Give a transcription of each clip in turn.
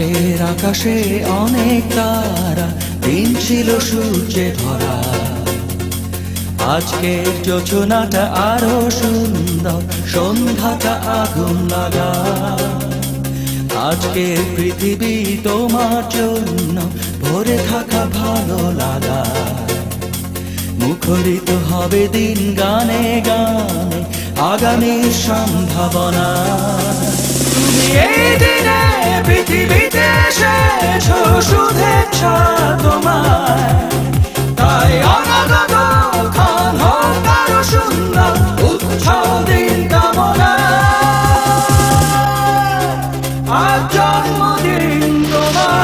আজকের আকাশে অনেক তারা, দিন ছিল সূর্যে ভরা। আজকের যোজনাটা আরো সুন্দর, সন্ধ্যাটা আগুন লাগা। আজকের পৃথিবী তোমার জন্য ভরে থাকা ভালো লাগা। মুখরিত হবে দিন গানে গানে, আগামীর সম্ভাবনা। তুমি এই দিনে পৃথিবীতে এসেছো, শুভেচ্ছা তোমায়। তাই অনাগত ক্ষণ হোক আরো সুন্দর, উৎসব দিন কামনা। আজ জন্মদিন তোমার।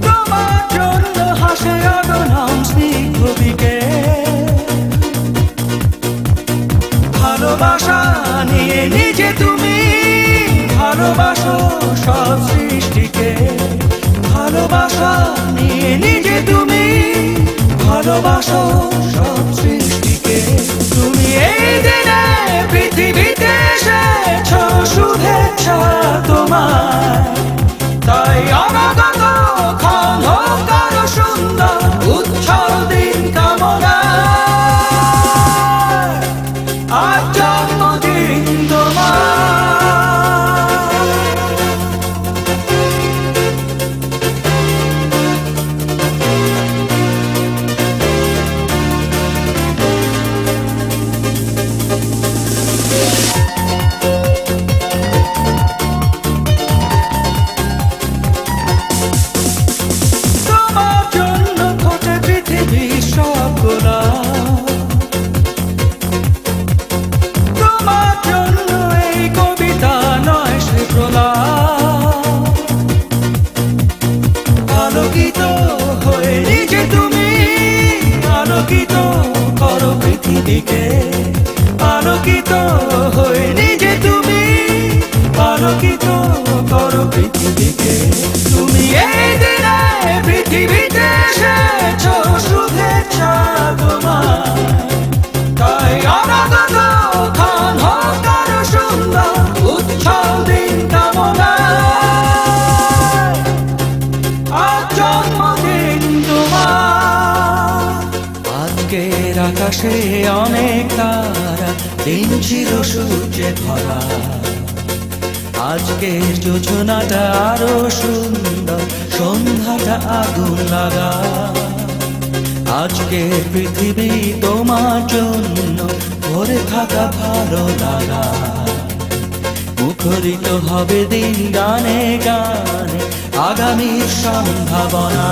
তোমার জন্য হাসে অগণন স্নিগ্ধ বিকেল। ভালোবাসা নিয়ে নিজে তুমি ভালোবাসো সব সৃষ্টিকে। ভালোবাসা নিয়ে নিজে তুমি ভালোবাসো সব সৃষ্টিকে। তুমি এই দিনে পৃথিবীতে এসেছো, শুভেচ্ছা তোমার। তাই অনাগত ক্ষণ হোক আরো সুন্দর, উৎসব দিন কামনা। আজ জন্মদিন তোমার। তোমার জন্য এই কবিতা নয় সে প্রলাপ। আলোকিত হয়ে নিজে তুমি আলোকিত করো পৃথিবীকে। আলোকিত হয়ে নিজে তুমি আলোকিত করো পৃথিবীকে। তুমি এই দিনে পৃথিবীতে এসেছো, শুভেচ্ছা তোমার। তাই অনাগত ক্ষণ হোক আরো সুন্দর, উৎসব দিন কামনা। আজ জন্মদিন তোমার। আজকের আকাশে অনেক তারা, দিন ছিল সূর্যে ভরা। আজকের যোজনাটা আরো সুন্দর, সন্ধ্যাটা আগুন লাগা। আজকের পৃথিবী তোমার জন্য ভরে থাকা ভালো লাগা। মুখরিত হবে দিন গানে গানে, আগামীর সম্ভাবনা।